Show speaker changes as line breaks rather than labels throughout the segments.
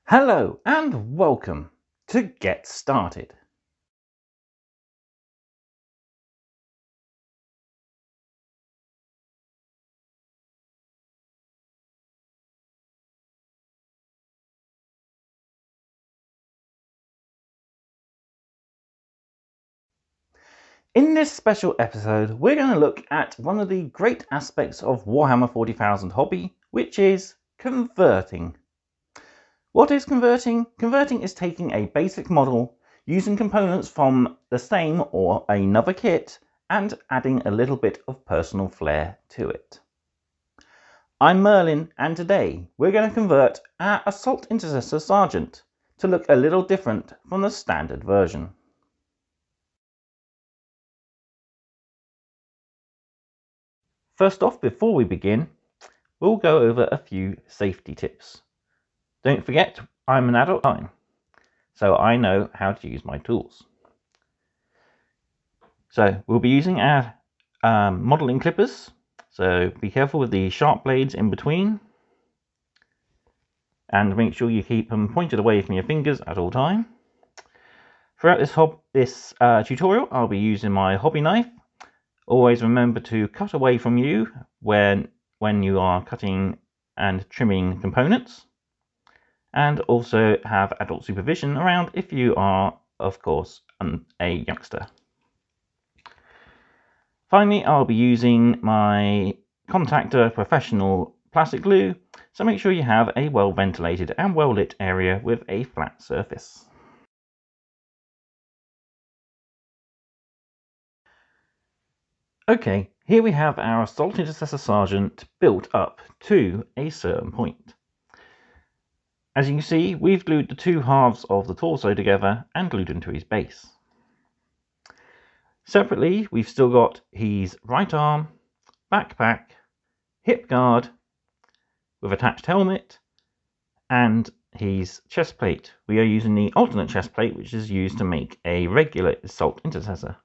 Hello and welcome to Get Started. In this special episode, we're going to look at one of the great aspects of Warhammer 40,000 hobby, which is converting. What is converting? Converting is taking a basic model, using components from the same or another kit, and adding a little bit of personal flair to it. I'm Merlin, and today we're going to convert our Assault Intercessor Sergeant to look a little different from the standard version. First off, before we begin, we'll go over a few safety tips. Don't forget, I'm an adult, so I know how to use my tools. So we'll be using our modelling clippers, so be careful with the sharp blades in between, and make sure you keep them pointed away from your fingers at all time. Throughout this tutorial, I'll be using my hobby knife. Always remember to cut away from you when you are cutting and trimming components, and also have adult supervision around if you are, of course, a youngster. Finally, I'll be using my Contactor Professional plastic glue, so make sure you have a well ventilated and well lit area with a flat surface. Okay, here we have our Assault Intercessor Sergeant built up to a certain point. As you can see, we've glued the two halves of the torso together and glued them to his base. Separately, we've still got his right arm, backpack, hip guard with attached helmet, and his chest plate. We are using the alternate chest plate, which is used to make a regular Assault Intercessor.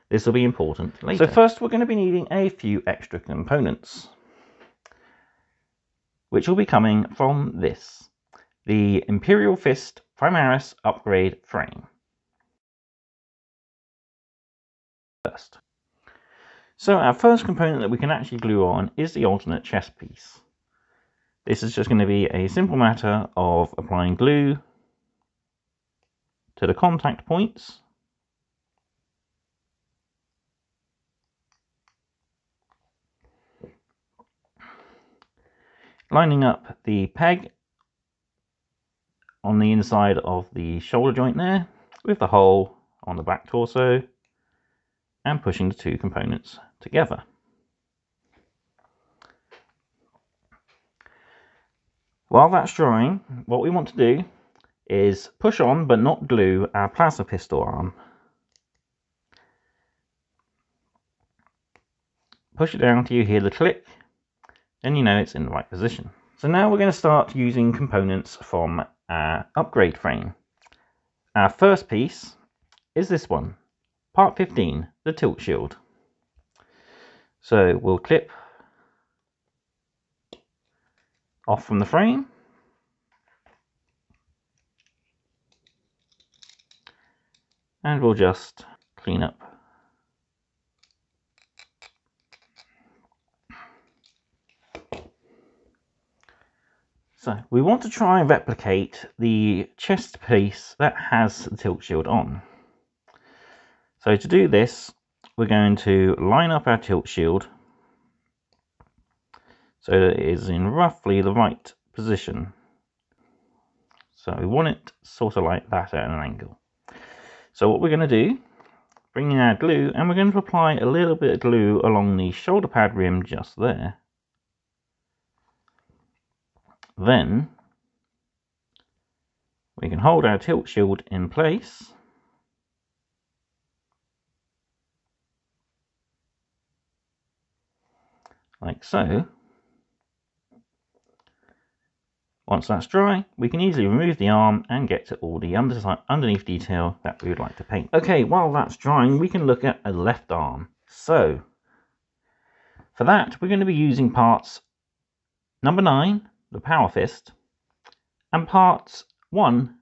This will be important later. So first we're going to be needing a few extra components, which will be coming from this, the Imperial Fist Primaris upgrade frame. First. So our first component that we can actually glue on is the alternate chest piece. This is just going to be a simple matter of applying glue to the contact points, lining up the peg on the inside of the shoulder joint there with the hole on the back torso, and pushing the two components together. While that's drying, what we want to do is push on but not glue our plasma pistol arm. Push it down till you hear the click, then you know it's in the right position. So now we're going to start using components from our upgrade frame. Our first piece is this one, part 15, the tilt shield. So we'll clip off from the frame, and we'll just clean up. So we want to try and replicate the chest piece that has the tilt shield on. So to do this, we're going to line up our tilt shield so that it is in roughly the right position. So we want it sort of like that at an angle. So what we're going to do, bring in our glue, and we're going to apply a little bit of glue along the shoulder pad rim just there. Then we can hold our tilt shield in place, like so. Once that's dry, we can easily remove the arm and get to all the underneath detail that we would like to paint. Okay, while that's drying, we can look at a left arm. So for that, we're going to be using parts number 9, the Power Fist, and parts one,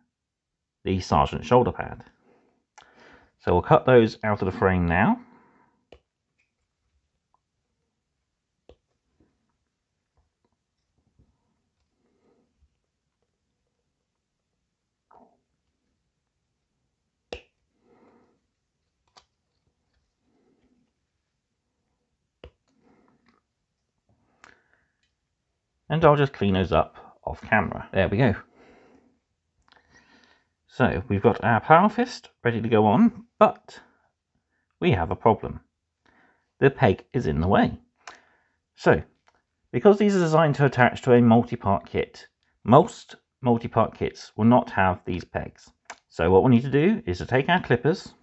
the Sergeant shoulder pad. So we'll cut those out of the frame now. And I'll just clean those up off camera. There we go. So we've got our power fist ready to go on, but we have a problem. The peg is in the way. So, because these are designed to attach to a multi-part kit, most multi-part kits will not have these pegs. So what we need to do is to take our clippers,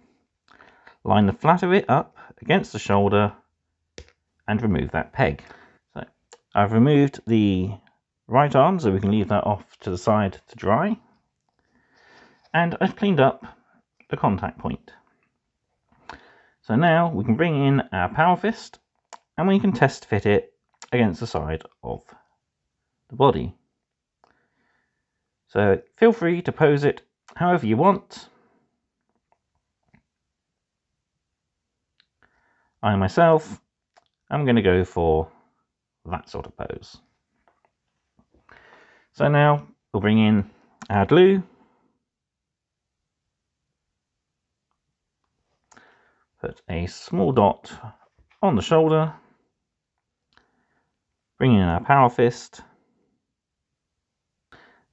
line the flat of it up against the shoulder, and remove that peg. So I've removed the right arm, so we can leave that off to the side to dry. And I've cleaned up the contact point. So now we can bring in our power fist and we can test fit it against the side of the body. So feel free to pose it however you want. I myself am going to go for that sort of pose. So now we'll bring in our glue. Put a small dot on the shoulder, bring in our power fist,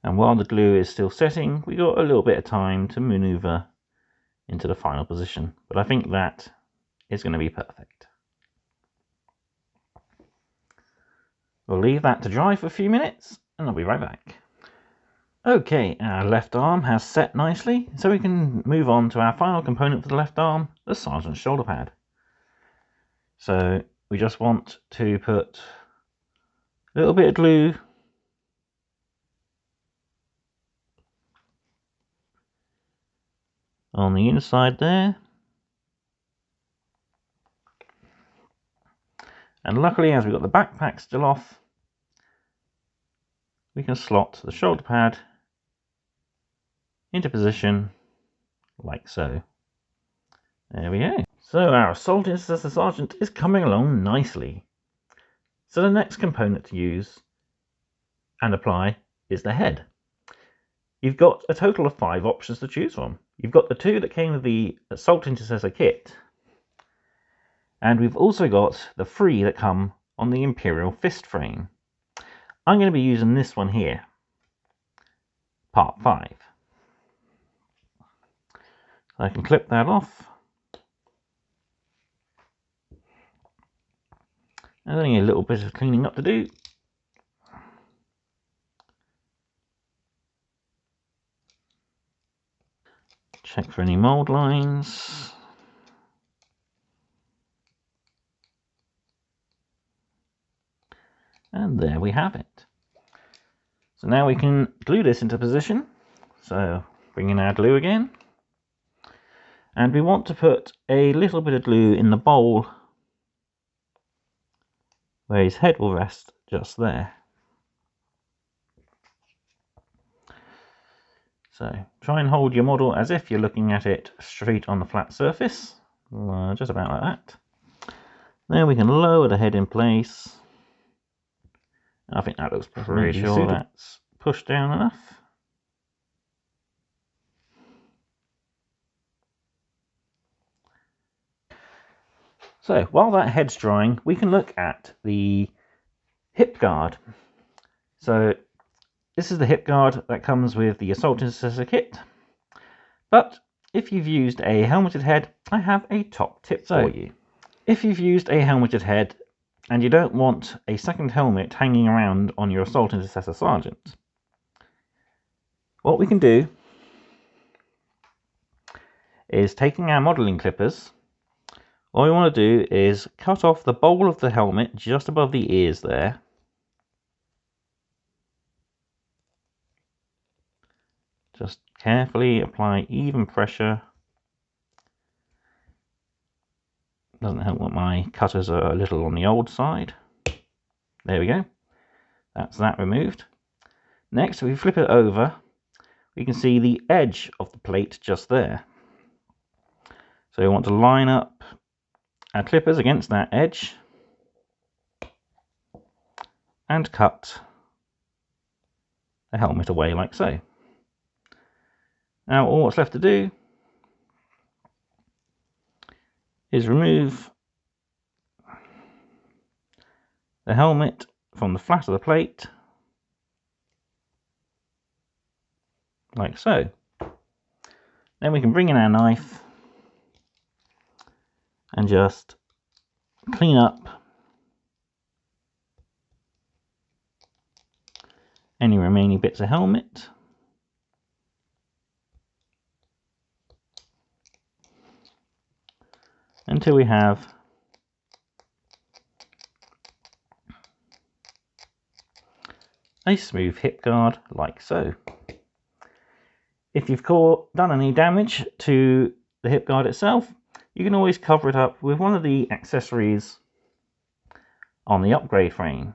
and while the glue is still setting, we got a little bit of time to maneuver into the final position, but I think that is going to be perfect. We'll leave that to dry for a few minutes and I'll be right back. Okay, our left arm has set nicely, so we can move on to our final component for the left arm, the Sergeant's shoulder pad. So we just want to put a little bit of glue on the inside there. And luckily, as we've got the backpack still off, we can slot the shoulder pad into position like so. There we go. So our Assault Intercessor Sergeant is coming along nicely. So the next component to use and apply is the head. You've got a total of 5 options to choose from. You've got the 2 that came with the Assault Intercessor kit, and we've also got the 3 that come on the Imperial Fist frame. I'm going to be using this one here, part 5. I can clip that off. There's only a little bit of cleaning up to do. Check for any mold lines. And there we have it. So now we can glue this into position. So bring in our glue again. And we want to put a little bit of glue in the bowl where his head will rest, just there. So try and hold your model as if you're looking at it straight on the flat surface, just about like that. Then we can lower the head in place. I think that looks pretty sure that's pushed down enough. So while that head's drying, we can look at the hip guard. So this is the hip guard that comes with the Assault Intercessor kit. But if you've used a helmeted head, I have a top tip for you. If you've used a helmeted head and you don't want a second helmet hanging around on your Assault Intercessor Sergeant, what we can do is, taking our modelling clippers, all we want to do is cut off the bowl of the helmet just above the ears there. Just carefully apply even pressure. Doesn't help that my cutters are a little on the old side. There we go. That's that removed. Next, we flip it over. we can see the edge of the plate just there. So we want to line up our clippers against that edge and cut the helmet away like so. Now all that's left to do is remove the helmet from the flat of the plate like so. Then we can bring in our knife and just clean up any remaining bits of helmet. Until we have a smooth hip guard like so. If you've done any damage to the hip guard itself, you can always cover it up with one of the accessories on the upgrade frame.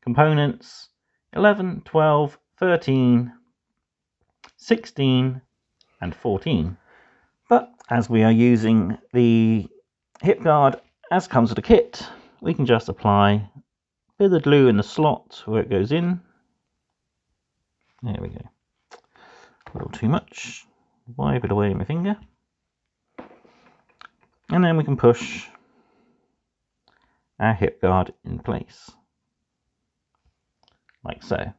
Components 11, 12, 13, 16 and 14. But as we are using the hip guard as comes with the kit, we can just apply a bit of glue in the slot where it goes in. There we go. A little too much. Wipe it away with my finger. And then we can push our hip guard in place. Like so.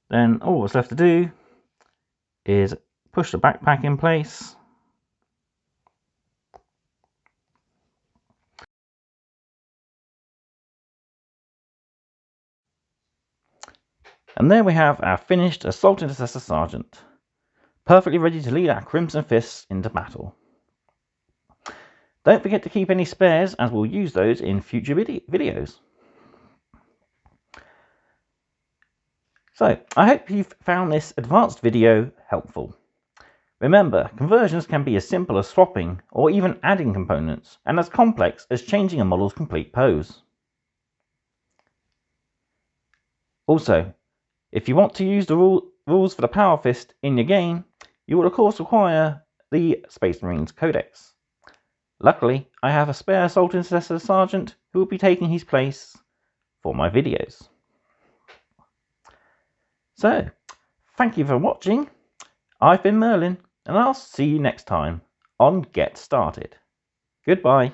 Then all that's left to do is push the backpack in place. And there we have our finished Assault Intercessor Sergeant, perfectly ready to lead our Crimson Fists into battle. Don't forget to keep any spares, as we'll use those in future videos. So, I hope you've found this advanced video helpful. Remember, conversions can be as simple as swapping or even adding components, and as complex as changing a model's complete pose. Also, if you want to use the rules for the Power Fist in your game, you will of course require the Space Marines Codex. Luckily, I have a spare Assault Intercessor Sergeant who will be taking his place for my videos. So, thank you for watching. I've been Merlin, and I'll see you next time on Get Started. Goodbye.